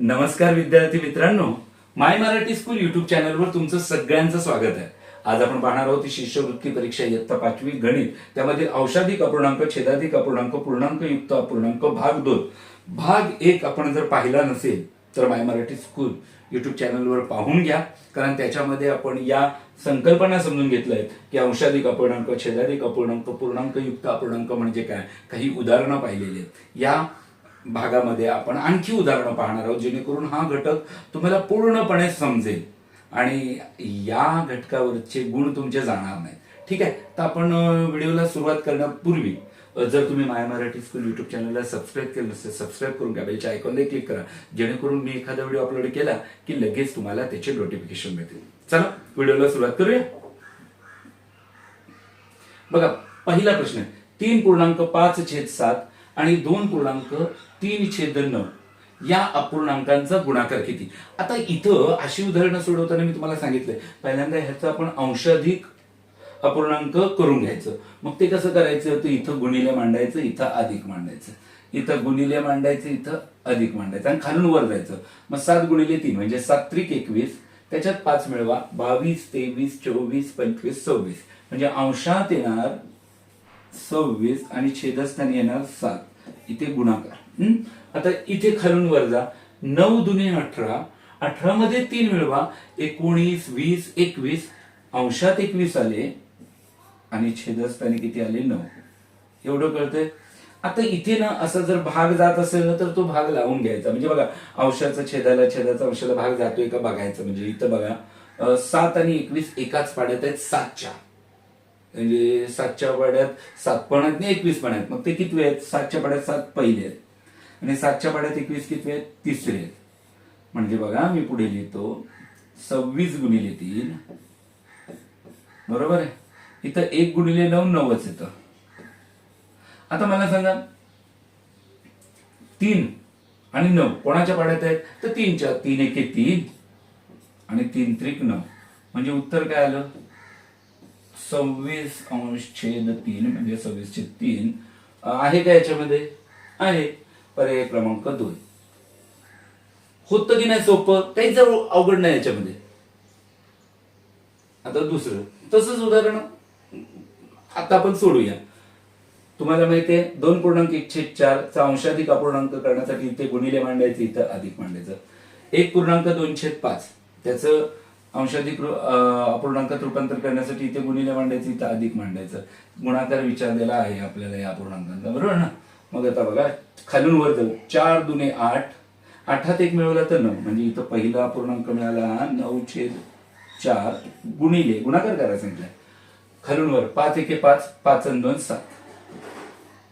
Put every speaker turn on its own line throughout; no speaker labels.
नमस्कार विद्यार्थी मित्रांनो, माय मराठी स्कूल युट्यूब चॅनलवर तुमचं सगळ्यांचं स्वागत आहे. आज आपण पाहणार आहोत शिष्यवृत्ती परीक्षा इयत्ता 5वी गणित, त्यामध्ये अंशाधिक अपूर्णांक, छेदाधिक अपूर्णांक, पूर्णांक युक्त अपूर्णांक भाग 2. भाग 1 आपण जर पाहिला नसेल तर माय मराठी स्कूल युट्यूब चॅनलवर पाहून घ्या, कारण त्याच्यामध्ये आपण या संकल्पना समजून घेतल्या आहेत की अंशाधिक अपूर्णांक, छेदाधिक अपूर्णांक, पूर्णांक युक्त अपूर्णांक म्हणजे काय, काही उदाहरणं पाहिलेली आहेत. या भागामध्ये आपण आणखी उदाहरणं पाहणार आहोत, जेणेकरून हा घटक तुम्हाला पूर्णपणे समजेल आणि या घटकावरचे गुण तुमचे जाणार नाही. ठीक आहे, तर आपण व्हिडिओला सुरुवात करण्यापूर्वी जर तुम्ही माय मराठी स्कूल युट्यूब चॅनलला सबस्क्राईब केलं नसेल, सबस्क्राईब करून घ्या, बेलच्या आयकॉनला क्लिक करा, जेणेकरून मी एखादा व्हिडिओ अपलोड केला की लगेच तुम्हाला त्याचे नोटिफिकेशन मिळतील. चला व्हिडिओला सुरुवात करूया. बघा, पहिला प्रश्न, 3.5/7 आणि 2.3/9 या अपूर्णांकांचा गुणाकार किती. आता इथं अशी उदाहरणं सोडवताना मी तुम्हाला सांगितलंय, पहिल्यांदा ह्याचं आपण अंशाधिक अपूर्णांक करून घ्यायचं. मग ते कसं करायचं, तर इथं गुणिले मांडायचं, इथं अधिक मांडायचं, इथं गुणिले मांडायचं, इथं अधिक मांडायचं आणि खालून वर जायचं. मग 7 गुणिले 3 म्हणजे 7 त्रिक 21, त्याच्यात 5 मिळवा, 22, 23, 24, 25, 26 म्हणजे अंशात येणार 26 आणि छेदस्थानी येणार 7. इथे गुणाकार. आता इथे खालून वर जा, 9 दुने 18, 18 मध्ये 3 मिळवा, 19, 20, 21 अंशात 21 आले आणि छेदस्थानी किती आले, 9. एवढं कळतंय. आता इथे ना असा जर भाग जात असेल ना तर तो भाग लावून घ्यायचा. म्हणजे बघा, अंशाचा छेदाला, छेदाचा अंशाला भाग जातोय का बघायचं. म्हणजे इथं बघा, 7 आणि 21 एकाच पाड्यात आहेत, 7च्या म्हणजे 7च्या पाड्यात 7 पण आहेत आणि 21 पण आहेत. मग ते किती आहेत, 7च्या पाड्यात 7 पहिले आहेत आणि 7च्या पाड्यात 21 किती आहेत, तिसरे आहेत. म्हणजे बघा, मी पुढे लिहितो 26 गुणिले 3 बरोबर आहे. इथं 1 गुणिले 9 9च येतं. आता मला सांगा, 3 आणि 9 कोणाच्या पाड्यात आहेत, तर 3च्या. 3 एके 3 आणि 3 त्रिक 9 म्हणजे उत्तर काय आलं, 26/3 म्हणजे 26/3 आहे का याच्यामध्ये, आहे. पर्याय क्रमांक 2. होतं की नाही सोपं, काहीच अवघड नाही याच्यामध्ये. आता दुसरं तसंच उदाहरण आता आपण सोडूया. तुम्हाला माहितीये 2.1/4 चा अंशाधिक अपूर्णांक करण्यासाठी इथे गुणिले मांडायचं, इथं अधिक मांडायचं. 1.2/5 त्याचं अंशाधिक अपूर्णांकात रूपांतर करण्यासाठी इथे गुणिले मांडायचं, इथं अधिक मांडायचं. गुणाकार विचारलेला आहे आपल्याला या अपूर्णांकांचा, बरोबर ना. मग आता बघा, खालून वर जाऊ, 4 दुने 8, 8त 1 मिळवला तर 9 म्हणजे इथं पहिला अपूर्णांक मिळाला 9/4 गुणिले गुणाकार करायला सांगितलंय. खालून वर 5 एके 5, 5 आणि 2 7,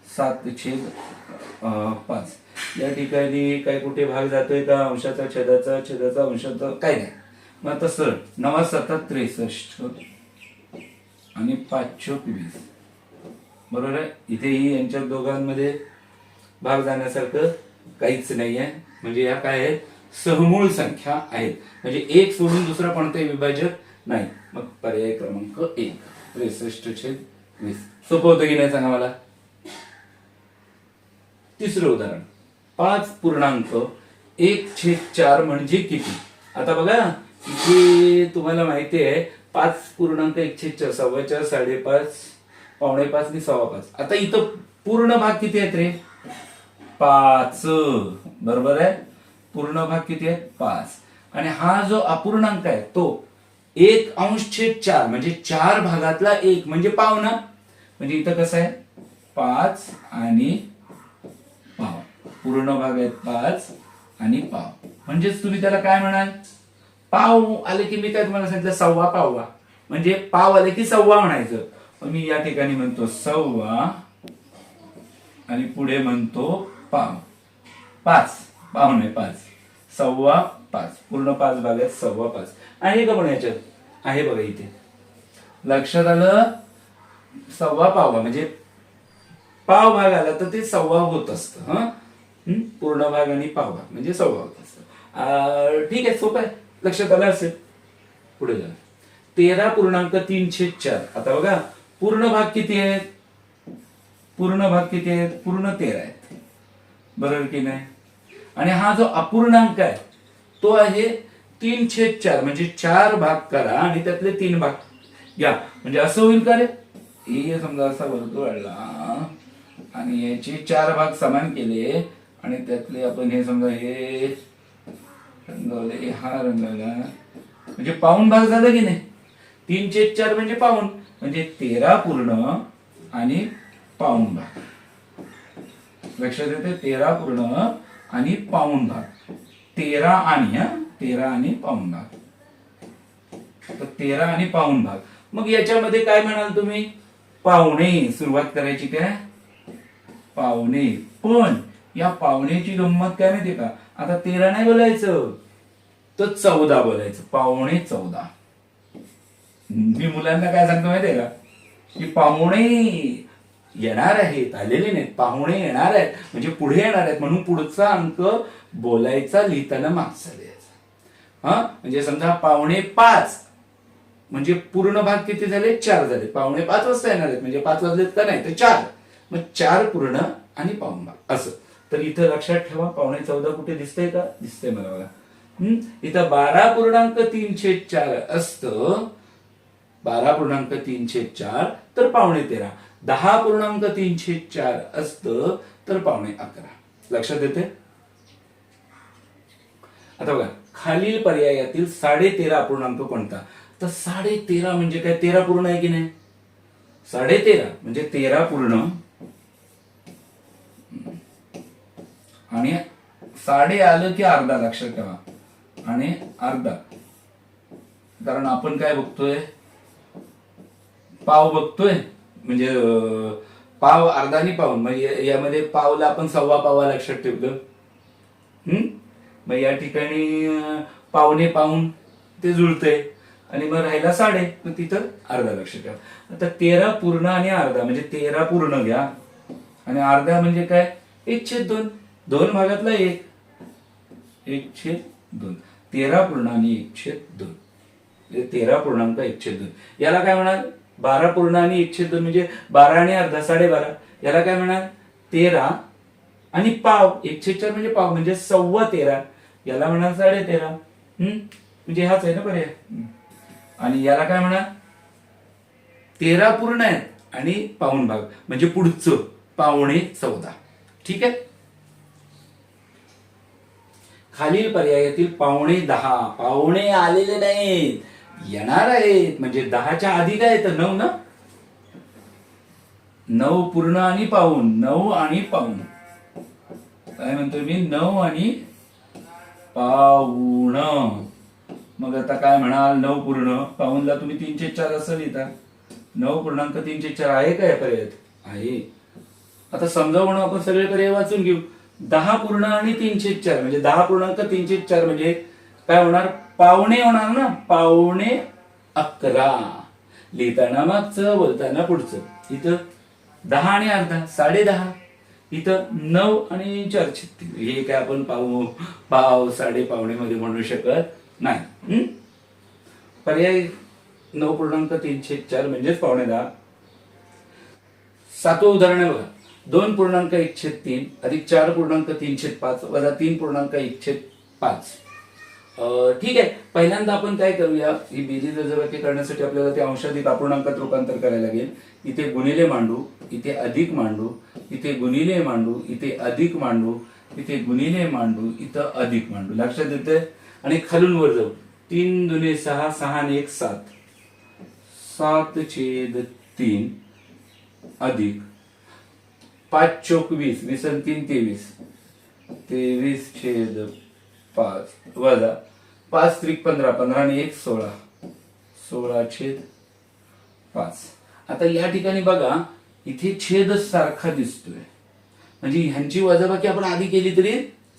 7/5. या ठिकाणी काय कुठे भाग जातोय का, अंशाचा, छेदाचा, छेदाचा अंशाचा, काय नाही. मग आता सर 9 7 63 आणि 5 20 बरोबर आहे. इथेही यांच्या दोघांमध्ये भाग जाण्यासारखं काहीच नाहीये. म्हणजे या काय आहेत, सहमूळ संख्या आहेत. म्हणजे एक सोडून दुसरा कोणताही विभाजक नाही. मग पर्याय क्रमांक 1 63/20. सोपं होतं की नाही सांगा मला. तिसरं उदाहरण, 5.1/4 म्हणजे किती. आता बघा, इथे तुम्हाला माहिती आहे 5.1/4 4.25 5.5 5.5 आणि 5.25. आता इथं पूर्ण भाग किती आहेत रे, 5 बरोबर आहे. पूर्ण भाग किती आहे, 5. आणि हा जो अपूर्णांक आहे तो 1/4 म्हणजे 4 भागातला 1 म्हणजे पाव ना. म्हणजे इथं कसं आहे, 5 आणि पाव. पूर्ण भाग आहेत 5 आणि पाव. म्हणजेच तुम्ही त्याला काय म्हणाल, पाव आले की मी काय तुम्हाला सांगितलं, 1/4 पाववा. म्हणजे पाव आले की 1/4 म्हणायचं. मी या ठिकाणी म्हणतो 1/4 आणि पुढे म्हणतो पाव. 5 पाव नाही, 5 1/4 पूर्ण 5 भाग आहेत, 1/4 आहे का पण याच्यात, आहे बघा इथे. लक्षात आलं, 1/4 पाव म्हणजे पाव भाग आला तर ते 1/4 होत असतं. पूर्ण भाग आणि पाव भाग म्हणजे 1/4 होत असतं. ठीक आहे, सोपं आहे, लक्षात आलं असेल. पुढे जा, 13.3/4. आता बघा, पूर्ण भाग किती आहेत, पूर्ण भाग किती आहेत, पूर्ण 13 आहेत, बरोबर की नाही. आणि हा जो अपूर्णांक आहे तो आहे 3/4, म्हणजे 4 भाग करा आणि त्यातले 3 भाग घ्या, म्हणजे असं होईल का रे, हे समजा असा वर्तुळ आणला आणि याचे 4 भाग समान केले आणि त्यातले आपण हे समजा हे रंगवले, हा रंगवला, म्हणजे पाऊण भाग झालं की नाही. 3/4 म्हणजे पाऊण, म्हणजे 13 पूर्ण आणि पाऊण भाग. लक्षात येते, 13 पूर्ण आणि पाऊण भाग. 13 आणि पाऊण भाग. तर 13 आणि पाऊण भाग. मग याच्यामध्ये काय म्हणाल तुम्ही, पावणे. सुरुवात करायची काय, पावणे. पण या पावणेची गंमत काय माहितीये का, आता 13 नाही बोलायचं तर 14 बोलायचं. पावणे 14. मी मुलांना काय सांगतो माहितीये का, की पाहुणे येणार आहेत, आलेले नाहीत, पाहुणे येणार आहेत म्हणजे पुढे येणार आहेत, म्हणून पुढचा अंक बोलायचा, लिहिताना मागचा द्यायचा. म्हणजे समजा 4:45 म्हणजे पूर्ण भाग किती झाले, 4 झाले. 4:45 वाजता येणार आहेत म्हणजे 5 वाजलेत का नाही तर 4, मग 4 पूर्ण आणि पाऊण भाग असं. तर इथं लक्षात ठेवा, 14:45 कुठे दिसतंय का, दिसतंय मला बघा. इथं 12.34 असतं, 12.34 तर 13:15. 10.34 असतं तर 11:15. लक्षात येते. आता बघा, खालील पर्यायातील 13.5 अपूर्णांक कोणता, तर 13.5 म्हणजे काय, 13 पूर्ण आहे की नाही. 13.5 म्हणजे 13 पूर्ण आणि साडे आलं की अर्धा, लक्षात ठेवा, आणि अर्धा. कारण आपण काय बघतोय, पाव बघतोय, म्हणजे पाव अर्धा आणि पाऊण, म्हणजे यामध्ये पावला आपण 1.25 पावा लक्षात ठेवलं. मग या ठिकाणी पावणे पाऊण ते जुळतंय आणि मग राहिला 1.5, मग तिथं अर्धा लक्षात ठेवा. आता 13 पूर्ण आणि अर्धा म्हणजे 13 पूर्ण घ्या आणि अर्धा म्हणजे काय, 1/2. 2 भागातला 1, 1/2. 13 पूर्ण आणि 1/2, 13.1/2. याला काय म्हणाल, 12 पूर्ण आणि 1/2 म्हणजे 12 आणि अर्धा 12.5. याला काय म्हणाल, 13 आणि पाव, 1/4 म्हणजे पाव म्हणजे 13.25. याला म्हणाल 13.5. म्हणजे हाच आहे ना पर्याय. आणि याला काय म्हणा, 13 पूर्ण आहेत आणि पाऊण भाग म्हणजे पुढचं 14.25. ठीक आहे. खालील पर्यायातील 9:15, पावणे आलेले नाहीत, येणार आहेत, म्हणजे 10च्या आधी काय येतं, 9 ना. 9 पूर्ण आणि पाऊण, 9 आणि पाऊण. काय म्हणतो मी, 9 आणि पाऊण. मग आता काय म्हणाल, 9 पूर्ण, पाऊणला तुम्ही 3/4 असं लिहिता. 9.3/4 आहे का या पर्यायात, आहे. आता समजा म्हणून आपण सगळे पर्याय वाचून घेऊ. 10 पूर्ण आणि 3/4 म्हणजे 10.3/4 म्हणजे काय होणार, पावणे होणार ना, 11.15. लिहिताना मागचं, बोलताना पुढचं. इथं 10 आणि अर्धा 10.5. इथं 9 आणि 4/3. हे काय आपण पाव 5.5 मध्ये म्हणू शकत नाही. पर्याय 9.3/4 म्हणजेच 9:15. 7वं उदाहरण आहे बघा, 2.1/3 अधिक 4.3/5 वजा 3.1/5. ठीक आहे. पहिल्यांदा आपण काय करूया, ही बेरीज वजाबाकी करण्यासाठी आपल्याला ते अंशाधिक अपूर्णांकात रूपांतर करायला लागेल. इथे गुणिले मांडू, इथे अधिक मांडू, इथे गुणिले मांडू, इथे अधिक मांडू, इथे गुणिले मांडू, इथं अधिक मांडू. लक्षात येते. आणि खालून वर जाऊ, 3 दुने 6, 6 आणि 1 7, 7/3 अधिक 5 चोक 20, 20 आणि 3 23, 23/5 वजा 5 त्रिक 15, 15 आणि 1 16, 16/5. आता या ठिकाणी बघा, इथे छेदच सारखा दिसतोय, म्हणजे ह्यांची वजाबाकी आपण आधी केली तरी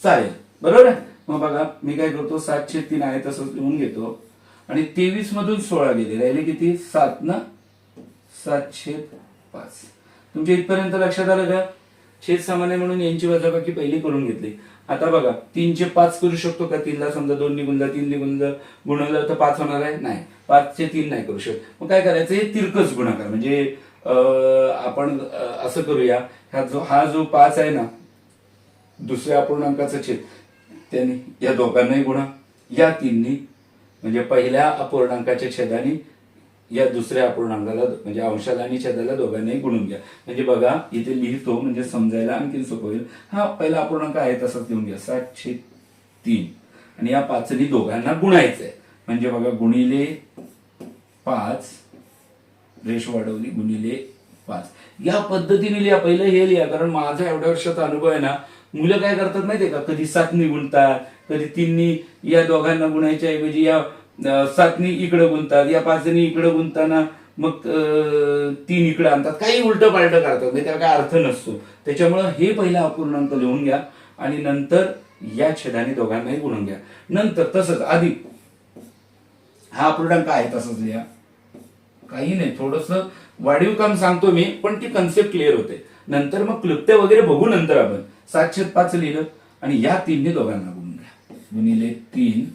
चालेल, बरोबर आहे. मग बघा, मी काय करतो, 7/3 आहे तसंच लिहून घेतो आणि 23 मधून 16 गेले, राहिले किती, 7 ना, 7/5. तुमच्या इथपर्यंत लक्षात आलं का. छेद समान आहे म्हणून यांची वजाबाकी पहिली करून घेतली. आता बघा, 3/5 करू शकतो का, 3ला समजा 2 ने गुणलं, 3 ने गुणलं तर 5 होणार आहे, नाही. 5/3 नाही करू शकत. मग काय करायचं, हे तिरकस गुणाकार, म्हणजे आपण असं करूया, हा जो 5 आहे ना, दुसऱ्या अपूर्णांकाचा छेद, त्याने या दोघांनाही गुणा, या तीननी म्हणजे पहिल्या अपूर्णांकाच्या छेदाने या दुसऱ्या अपूर्णांकाला म्हणजे अंशाला आणि छेदाला दोघांनाही गुणून घ्या. म्हणजे बघा इथे लिहितो म्हणजे समजायला आणखी सोपं होईल. हा पहिला अपूर्णांक आहे तसाच लिहून घ्या 7/3 आणि या 5नी दोघांना गुणायचंय. म्हणजे बघा गुणिले 5, रेष वाढवली, गुणिले 5 या पद्धतीने लिहा. पहिलं हे लिहा, कारण माझा एवढ्या वर्षाचा अनुभव आहे ना, मुलं काय करतात माहितीये का, कधी 7नी गुणतात, कधी 3नी या दोघांना गुणायच्या ऐवजी या 7नी इकडे गुणतात, या 5नी इकडे गुणताना मग 3 इकडे आणतात, काही उलट पालट करतात, म्हणजे त्याला काय अर्थ नसतो. त्याच्यामुळे हे पहिला अपूर्णांक लिहून घ्या आणि नंतर या छेदाने दोघांनाही गुणून घ्या. नंतर तसंच अधिक हा अपूर्णांक आहे तसंच लिहा, काही नाही, थोडस वाढीव काम सांगतो मी, पण ती कन्सेप्ट क्लिअर होते. नंतर मग क्लुप्त्या वगैरे बघू नंतर आपण. 7/5 लिहिलं आणि या 3नी दोघांना गुणून घ्या, गुणिले 3,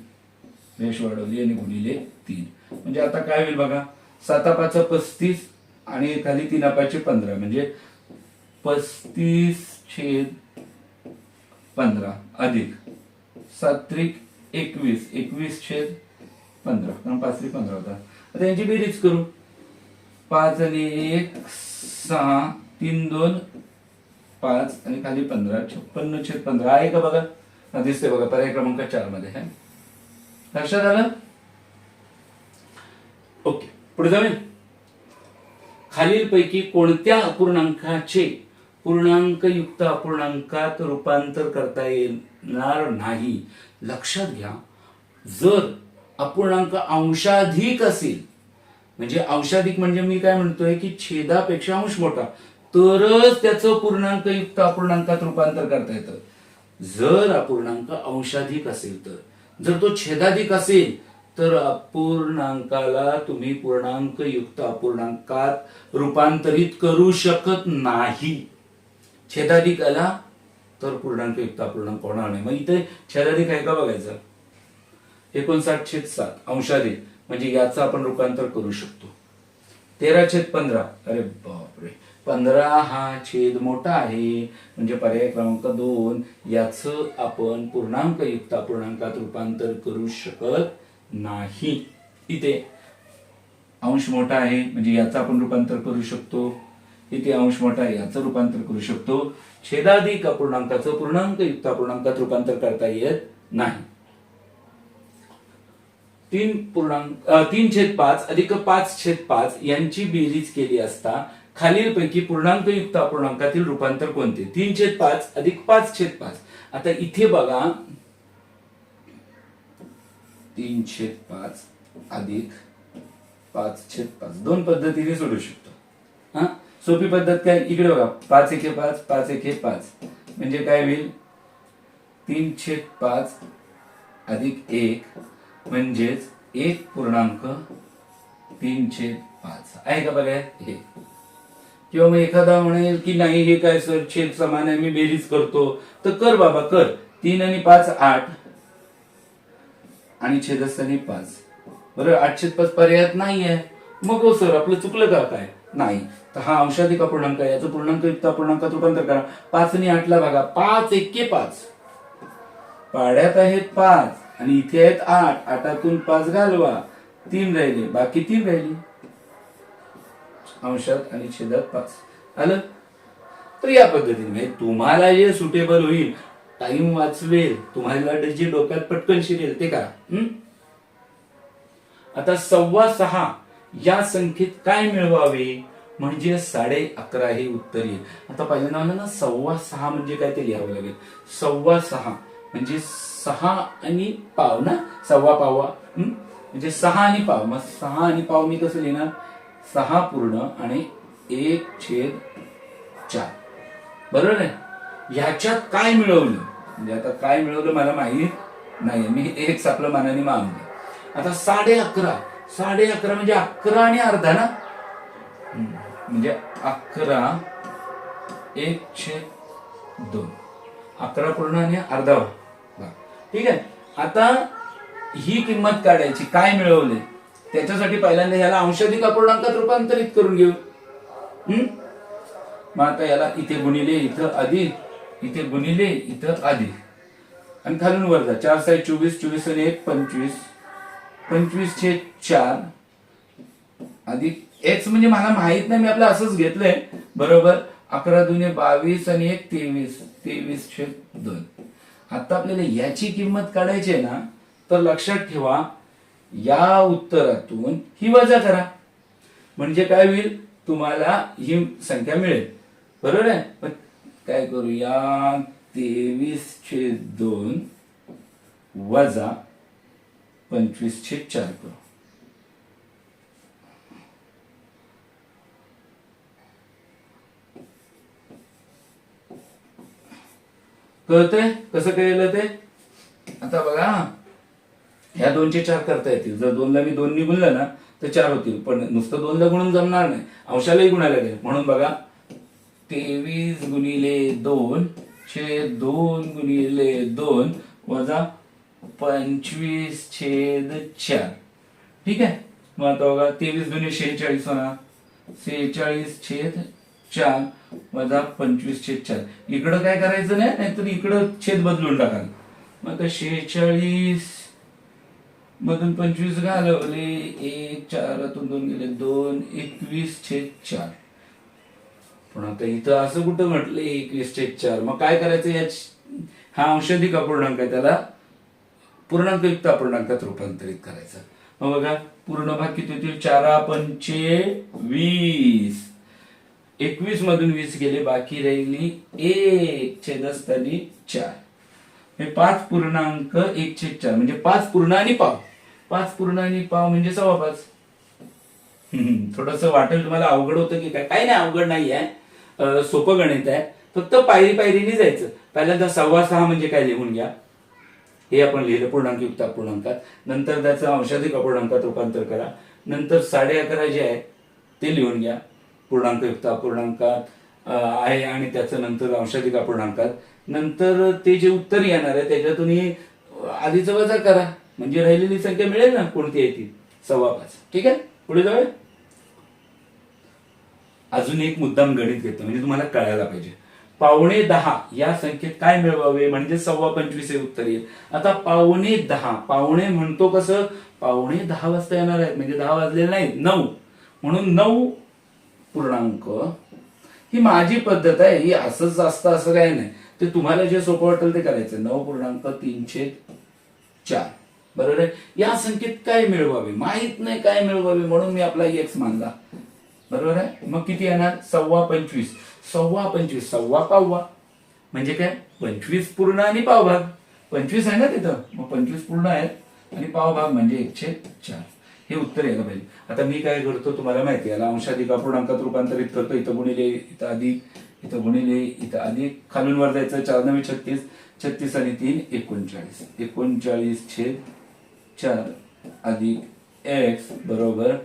रेष वाढवली आणि गुणिले 3. म्हणजे आता काय होईल बघा, 7/5 35 आणि खाली 3/5 15 म्हणजे 35/15 अधिक 7त्रिक 21, 21/15, कारण 5 15 होता. आता यांची बेरीज करू. 5 आणि 1 6, 3 2 5 आणि खाली 15, 56/15 आहे का बघा, दिसते बघा पर्याय क्रमांक 4 मध्ये आहे. लक्षात आलं? ओके, पुढे जाऊया. खालीलपैकी कोणत्या अपूर्णांकाचे पूर्णांकयुक्त अपूर्णांकात रूपांतर करता येणार नाही? लक्षात घ्या, जर अपूर्णांक अंशाधिक असेल, म्हणजे अंशाधिक म्हणजे मी काय म्हणतोय की छेदापेक्षा अंश मोठा, तरच त्याचं पूर्णांकयुक्त अपूर्णांकात रूपांतर करता येतं. जर अपूर्णांक अंशाधिक असेल तर, जर तो छेदाधिक असेल तर अपूर्णांकाला तुम्ही पूर्णांकयुक्त अपूर्णांकात रूपांतरित करू शकत नाही. छेदाधिक आला तर पूर्णांकयुक्त अपूर्णांक होणार नाही. मग इथे छेदाधिक आहे का बघायचं. 59/7 अंशाधिक म्हणजे याचं आपण रूपांतर करू शकतो. 13/15, अरे बापरे, 15 हा छेद मोठा आहे, म्हणजे पर्याय क्रमांक 2 याचं आपण पूर्णांकयुक्त अपूर्णांकात रूपांतर करू शकत नाही. इथे अंश मोठा आहे म्हणजे याचं आपण रूपांतर करू शकतो, इथे अंश मोठा आहे याचं रूपांतर करू शकतो. छेदाधिक अपूर्णांकाचं पूर्णांकयुक्त अपूर्णांकात रूपांतर करता येत नाही. 3/5 अधिक 5/5 यांची बेरीज केली असता खालीलपैकी पूर्णांकयुक्त अपूर्णांकातील रूपांतर कोणते? 3/5 अधिक 5/5. आता इथे बघा 3/5 अधिक 5/5 दोन पद्धतीने सोडू शकतो. हा, सोपी पद्धत काय, इकडे बघा 5 एके 5, 5 एके 5 म्हणजे काय होईल 3/5 अधिक 1 म्हणजेच 1.3/5 आहे का बघा हे. किंवा मग एखादा म्हणेल की नाही हे काय सर छेद समान आहे, मी बेरीज करतो, तर कर बाबा कर. 3 आणि 5 8 आणि छेदस्थानी 5, बरोबर. 8/5 पर्यायात नाही आहे. मग हो सर आपलं चुकलं का काय, नाही. तर हा अंशाधिक अपूर्णांक आहे, याचं पूर्णांकयुक्त अपूर्णांकात रूपांतर करा. 5 आणि 8 ला बघा, 5 एके 5 पाड्यात आहेत 5 आणि इथे आहेत 8, 8तून 5 घालवा, 3 राहिले, बाकी 3 राहिली. अंशात आणि छेदात 5 आलं. तर या पद्धतीने तुम्हाला जे सुटेबल होईल, टाइम वाचवेल, तुम्हाला जे डोक्यात पटकन शिरेल ते करा. आता 6.25 या संख्येत काय मिळवावे म्हणजे 11.5 हे उत्तर येईल. आता पहिल्यांदा म्हणलं ना 6.25 म्हणजे काय ते लिहावं लागेल. 6.25 म्हणजे 6 आणि पाव ना, 6.25 म्हणजे 6 आणि पाव. मग 6 आणि पाव मी कसं लिहिणार, 6 पूर्ण आणि 1/4, बरोबर आहे. ह्याच्यात काय मिळवलं म्हणजे आता काय मिळवलं मला माहित नाही, मी एक आपलं मनाने मानलं. आता 11.5 म्हणजे 11 आणि अर्धा ना, म्हणजे 11 1/2, 11 पूर्ण आणि अर्धा. ठीक आहे. आता ही किंमत काढायची, काय मिळवले त्याच्यासाठी पहिल्यांदा याला अंशाधिक अपूर्णांकात रूपांतरित करून घेऊ. मग आता याला इथे गुणिले, इथं अधिक, इथे गुणिले, इथं अधिक. आणि खालून वर जा, 4 6 24, 24 आणि 1 25, 25/4 अधिक एक्स म्हणजे मला माहित नाही, मी आपलं असंच घेतलंय बरोबर. 11 दुने 22 आणि 1 23, 23/2. आता आपल्याला याची किंमत काढायची आहे ना, तर लक्षात ठेवा या उत्तरातून ही वजा करा, म्हणजे काय होईल, तुम्हाला ही संख्या मिळेल बरोबर आहे. पण काय करूया, 23/2 वजा 25/4 करू. कळतंय कसं केलं ते. आता बघा, ह्या 2/4 करता येतील. जर 2 ला मी 2 ने गुणलं ना तर 4 होतील, पण नुसतं 2 ला गुणून जमणार नाही, अंशालाही गुणायला लागेल. म्हणून बघा 23 गुणिले 2 छेद 2 गुणिले 2 वजा 25/4. ठीक आहे. मग आता बघा 23 दुने 46 होणार, 46/4 वजा 25/4. इकडं काय करायचं नाही, नाहीतर इकडं छेद बदलून टाकाल. मग आता 46 मधून 25 घालवले, 1 4 2 गेले 2, 21/4. पण आता इथं असं कुठं म्हटलं 21/4. मग काय करायचं, हा अंशाधिक अपूर्णांक आहे, त्याला पूर्णांकयुक्त अपूर्णांकात रूपांतरित करायचं. मग बघा पूर्ण भाग किती होतील, 4 पंचे 20, 21 मधून 20 गेले, बाकी राहिली 1 छेदस्थानी 4. 5.1/4 म्हणजे 5 पूर्ण आणि पाव. 5 पूर्ण आणि पाव म्हणजे 5.25. थोडस वाटेल तुम्हाला अवघड होतं की काय, काही नाही, अवघड नाही आहे, सोपं गणित आहे. फक्त पायरी पायरीने जायचं. पहिल्यांदा 6.25 म्हणजे काय लिहून घ्या, हे आपण लिहिलं पूर्णांकयुक्त अपूर्णांकात. नंतर त्याचं अंशाधिक अपूर्णांकात रूपांतर करा. नंतर 11.5 जे आहे ते लिहून घ्या पूर्णांकयुक्त अपूर्णांकात आहे, आणि त्याचं नंतर अंशाधिक अपूर्णांकात. नंतर ते जे उत्तर येणार आहे त्याच्यातून आधीच वजा करा, म्हणजे राहिलेली संख्या मिळेल ना कोणती आहे ती, 5.25. ठीक आहे, पुढे जाऊया. अजून एक मुद्दाम गणित घेतो, म्हणजे तुम्हाला कळायला पाहिजे. 9:15 या संख्येत काय मिळवावे, म्हणजे 25.25 हे उत्तर येईल. आता 9:15, पावणे म्हणतो कसं, 9:15 वाजता येणार आहेत, म्हणजे 10 वाजलेले नाहीत, 9, म्हणून 9 पूर्णांक. ही माझी पद्धत आहे, ही असंच असतं असं काही नाही, ते तुम्हाला जे सोपं वाटेल ते करायचं. 9.3/4 बरोबर आहे. या संख्येत काय मिळवावे माहित नाही, काय मिळवावे, म्हणून मी आपला एक्स मानला बरोबर आहे. मग किती येणार, 25.25, 25.25 सव्वा पाववा म्हणजे काय, 25 पूर्ण आणि पावभाग. 25 आहे ना तिथं, मग 25 पूर्ण आहे आणि पावभाग म्हणजे 1/4. हे उत्तर यायला पाहिजे. आता मी काय करतो तुम्हाला माहिती आहे, याला अंशाधिक अपूर्णांकात रूपांतरित करतो. इथं गुणिले, इथं अधिक, इथं गुणिले, इथं अधिक, खालून वर जायचं. 4 9 36, 36 आणि 3 39, 39/4 अधिक एक्स बरोबर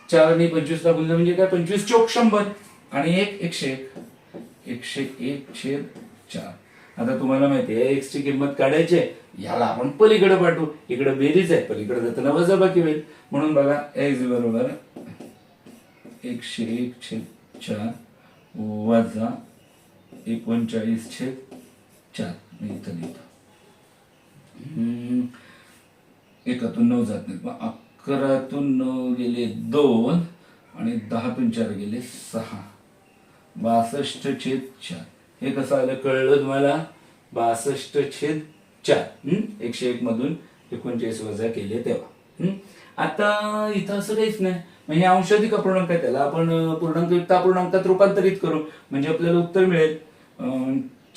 4 आणि 25 ला गुणलं म्हणजे काय, 25 चौक 100 आणि 1 101, 101/4. आता तुम्हाला माहिती आहे एक्स ची किंमत काढायची आहे, याला आपण पलीकडे पाठवू, इकडे बेरीज आहे, पलीकडे जाताना वजाबाकी होईल. म्हणून बघा एक्स बरोबर 101/4 वजा 39/4 मी इथं लिहितो. 1तून 9 जात नाही, मग 11तून 9 गेले 2 आणि 10तून 4 गेले 6, 62/4. हे कसं आलं कळलं तुम्हाला, 62/4. 101 मधून 39 वजा केले तेव्हा. आता इथं असं काहीच नाही, म्हणजे अंशाधिक अपूर्णांक आहे, त्याला आपण पूर्णांकयुक्त अपूर्णांकात रूपांतरित करू, म्हणजे आपल्याला उत्तर मिळेल.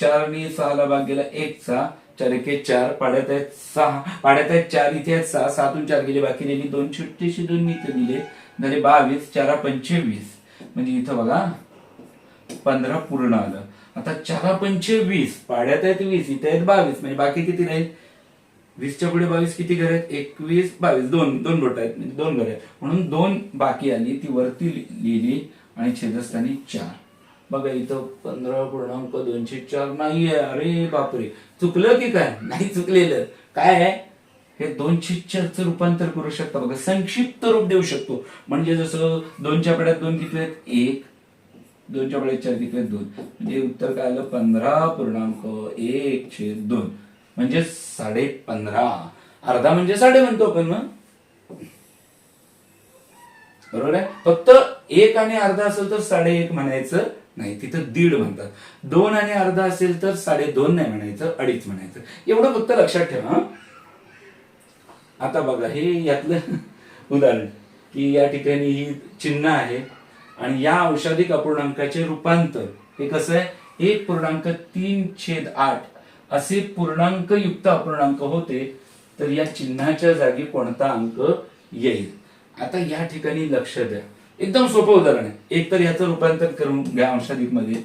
4 आणि 6 ला भाग गेला 1चा, 4 1 4, पाड्यात आहेत 6, पाड्यात आहेत 4, इथे आहेत 6, 6तून 4 गेले, बाकी राहिली 2 छोटेशी 2 मी इथे दिले, झाले 22, 4 25, म्हणजे इथं बघा 15 पूर्ण आलं. आता 4 25, पाड्यात आहेत 20, इथे आहेत 22, म्हणजे बाकी किती राहील, 20च्या पुढे 22 किती घर आहेत, 21 22, 2 बोट आहेत, म्हणजे 2 घर आहेत, म्हणून 2 बाकी आली, ती वरती लिहिली आणि छेदस्थानी 4. बघा इथं 15.204 नाहीये. अरे बापरे, चुकलं की काय, नाही चुकलेलं, काय आहे हे 2/4चं रूपांतर करू शकता बघा, संक्षिप्त रूप देऊ शकतो. म्हणजे जसं 2च्या पड्यात 2 किती आहेत, 1, 2च्या पड्यात 4 किती आहेत, 2, म्हणजे उत्तर काय आलं 15.1/2. म्हणजे 15.5. अर्धा म्हणजे 1.5 म्हणतो आपण ना, बरोबर आहे. फक्त 1 आणि अर्धा असेल तर 1.5 म्हणायचं नाही, तिथं 1.5 म्हणतात. 2 आणि अर्धा असेल तर 2.5 नाही म्हणायचं, 2.5 म्हणायचं. एवढं फक्त लक्षात ठेवा. आता बघा हे यातलं उदाहरण की या ठिकाणी ही चिन्ह आहे आणि या औषधिक अपूर्णांकाचे रूपांतर हे कसं आहे, 1.3/8 असे पूर्णांक युक्त अपूर्णांक होते, तर या चिन्हाच्या जागी कोणता अंक येईल. आता या ठिकाणी लक्ष द्या, एकदम सोपं उदाहरण आहे. एक तर याचं रूपांतर करून घ्या अंशाधिक मध्ये.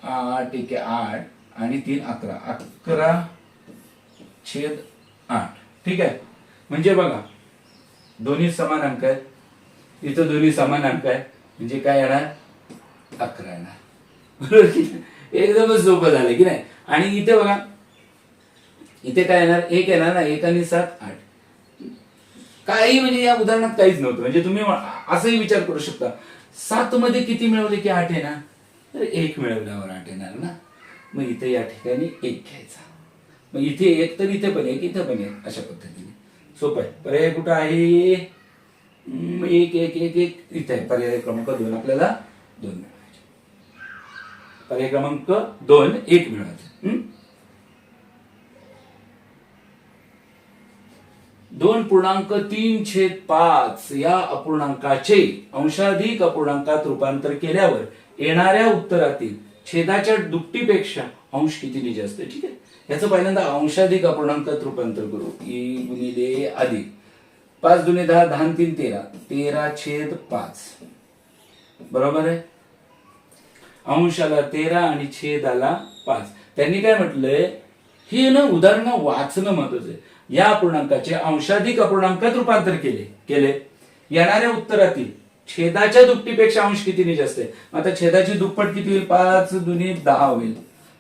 8 1 8 आणि 3 11, 11/8. ठीक आहे. म्हणजे बघा दोन्ही समान अंक आहेत, इथं दोन्ही समान अंक आहे, म्हणजे काय येणार, 11 येणार. बरोबर की एकदमच सोपं झालं की नाही. आणि इथे बघा इथे काय येणार, 1 येणार ना, 1 आणि 7 8. काही म्हणजे या उदाहरणात काहीच नव्हतं. म्हणजे तुम्ही असंही विचार करू शकता, 7 मध्ये किती मिळवले की 8 येणार, तर 1 मिळवल्यावर 8 येणार ना. मग इथे या ठिकाणी 1 घ्यायचा, मग इथे 1 तर इथे पण 1, इथे पण 1, अशा पद्धतीने सोपं आहे. पर्याय कुठं आहे, 1 1 1 1 इथे आहे. पर्याय क्रमांक 2 आपल्याला 2 मिळवायचे. पर्याय क्रमांक 2 1 मिळवायचे. 2.3/5 या अपूर्णांकाचे अंशाधिक अपूर्णांकात रूपांतर केल्यावर येणाऱ्या उत्तरातील छेदाच्या दुपटीपेक्षा अंश कितीने जास्त. ठीक आहे. याचं पहिल्यांदा अंशाधिक अपूर्णांकात रूपांतर करू. ई गुणिले अधिक 5 दुने 10, 10 आणि 3 13, 13/5 बरोबर आहे. अंशाला 13 आणि छेदाला 5. त्यांनी काय म्हटलंय, हे ना उदाहरण वाचणं महत्वाचं आहे. या अपूर्णांकाचे अंशाधिक अपूर्णांकात रूपांतर केले येणाऱ्या उत्तरातील छेदाच्या दुपटीपेक्षा अंश कितीने जास्त आहे. आता छेदाची दुप्पट किती होईल, 5 दुने 10 होईल.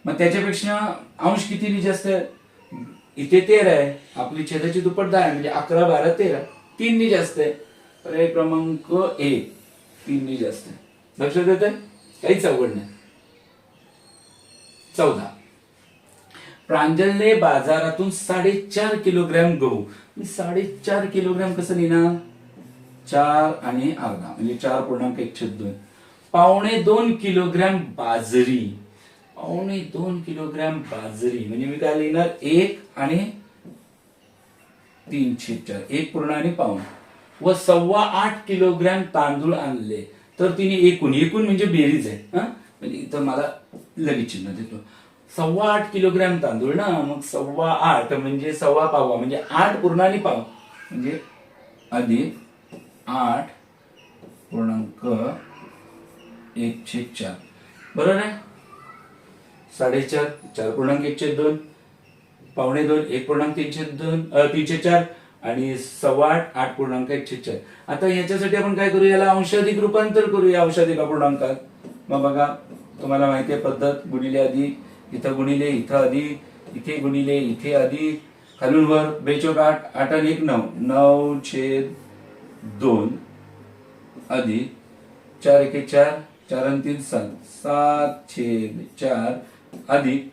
मग त्याच्यापेक्षा अंश कितीने जास्त आहे, इथे 13 आहे, आपली छेदाची दुप्पट 10 आहे, म्हणजे 11 12 13, 3 ने जास्त आहे. पर्याय क्रमांक 1 3 ने जास्त आहे. लक्षात येत आहे, काहीच अवघड नाही. 14, प्रांजलने बाजारातून 4.5 किलोग्रॅम गहू. 4.5 किलोग्रॅम कसं लिहिणार, 4 आणि अर्धा म्हणजे 4.1/2. 2.25 किलोग्रॅम बाजरी. 2.25 किलोग्रॅम बाजरी म्हणजे मी काय लिहिणार, 1 आणि 3/4, 1.5 व 8.25 किलोग्रॅम तांदूळ आणले. तर तिने एकूण म्हणजे बेरीज आहे. म्हणजे इथं मला लगेच चिन्ह देतो. 8.25 किलोग्रॅम तांदूळ ना, मग 8.25 म्हणजे 1.25 पावा म्हणजे 8.5 म्हणजे अधिक 8.1/4 बरोबर आहे. 4.5 4.1/2, 2.25 1.3/2 3/4 आणि 8.25 8.1/4. आता याच्यासाठी आपण काय करू, याला अंशाधिक रूपांतर करूया अंशाधिक अपूर्णांकात. मग बघा तुम्हाला माहिती आहे पद्धत, गुणिले अधिक, इथं गुणिले इथं अधिक, इथे गुणिले इथे अधिक, खालून वर 2 8 आणि 1 9, 9/2 अधिक 4 1 4, 4 आणि 3 7, 7/4 अधिक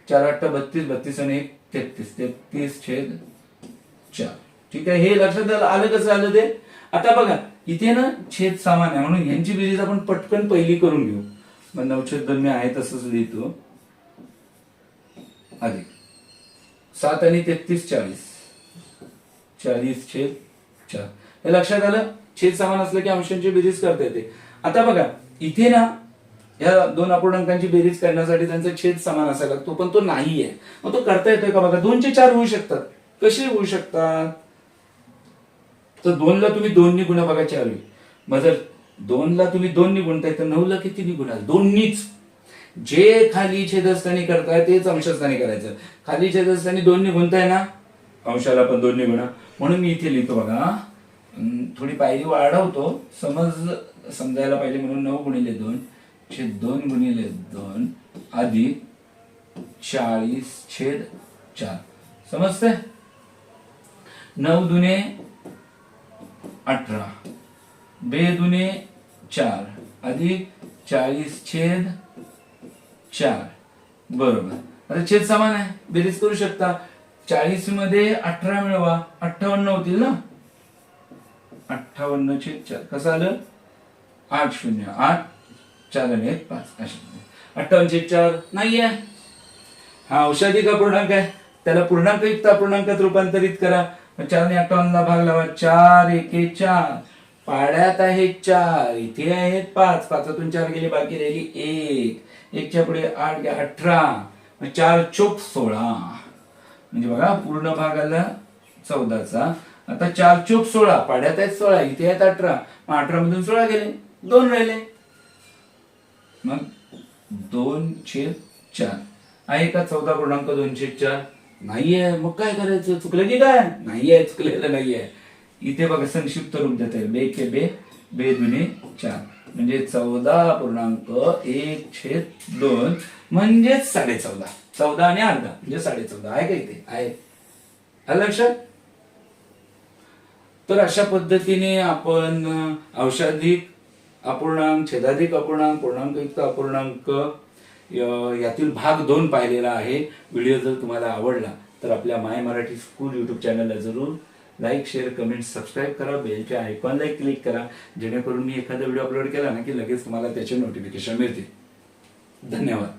4 8 32, 32 आणि 1 33, 33/4. ठीक आहे. हे लक्षात आलं कसं आलं ते. आता बघा इथे ना छेद समान आहे म्हणून यांची बेरीज आपण पटकन पहिली करून घेऊ. मग 9/2 मी आहे तसंच लिहितो, अधिक 7 आणि 33 40, 40/4. हे लक्षात आलं. छेद समान असलं की अंशांची बेरीज करता येते. आता बघा इथे ना या दोन अपूर्णांकांची बेरीज करण्यासाठी त्यांचा छेद समान असायला लागतो, पण तो नाहीये. मग तो करता येतोय का बघा. 2 चे 4 होऊ शकतात. कसे होऊ शकतात, तर 2 ला तुम्ही 2 ने गुणा बघा 4 होईल. मग जर 2 ला तुम्ही 2 ने गुणताय तर 9 ला किती ने गुणाल, 2 नीच. जे खाली छेदस्थानी करताय तेच अंशस्थानी करायचं. खाली छेदस्थानी 2 ने गुणताय ना, अंशाला पण 2 ने गुणा. म्हणून मी इथे लिहितो बघा, थोडी पायरी वाढवतो, समजायला पाहिजे म्हणून 9 गुणिले 2 2 गुणिले 2 अधिक 40/4. समजतंय. 9 दुने 18, 2 दुने 4 अधिक 40/4 बरोबर. आता छेद समान आहे, बेरीज करू शकता. 40 मध्ये 18 मिळवा, 58 होतील ना. 58/4 कसं आलं? 808 4 आणि 1 5 अशा. 58/4 नाहीये. हा औषधिक अपूर्णांक आहे, त्याला पूर्णांकयुक्त अपूर्णांकात रूपांतरित करा. 4 ने 58 ला भाग लावा. 4 एके 4, पाड्यात आहेत 4, इथे आहेत 5, 5तून 4 गेले, बाकी राहिली 1, 1च्या पुढे 8 घ्या, 18, 4 चोक 16. म्हणजे बघा पूर्ण भाग आला 14चा. आता 4 चोक 16, पाड्यात आहेत 16, इथे आहेत 18, मग 18 मधून 16 गेले, 2 राहिले. मग 2/4 आहे का 14.2/4? नाहीये. मग काय करायचं? चुकलं की काय? नाहीये, चुकलेलं नाहीये. इथे बघा संक्षिप्त रूप देता येईल. 2 के 2, 2 दुने 4, म्हणजे 14.1/2 म्हणजेच 14.5. 14 आणि अर्धा म्हणजे 14.5 आहे का इथे? आहे. आलं लक्षात? तर अशा पद्धतीने आपण औषधिक अपूर्णांक, छेदाधिक अपूर्णांक, पूर्णांकयुक्त अपूर्णांक यातील भाग 2 पाहिलेला आहे. व्हिडिओ जर तुम्हाला आवडला तर आपल्या माय मराठी स्कूल युट्यूब चॅनलला जरूर लाईक, शेअर, कमेंट, सबस्क्राईब करा. बेलच्या आयकॉनला क्लिक करा, जेणेकरून मी एखादा व्हिडिओ अपलोड केला ना की लगेच तुम्हाला त्याचे नोटिफिकेशन मिळतील. धन्यवाद.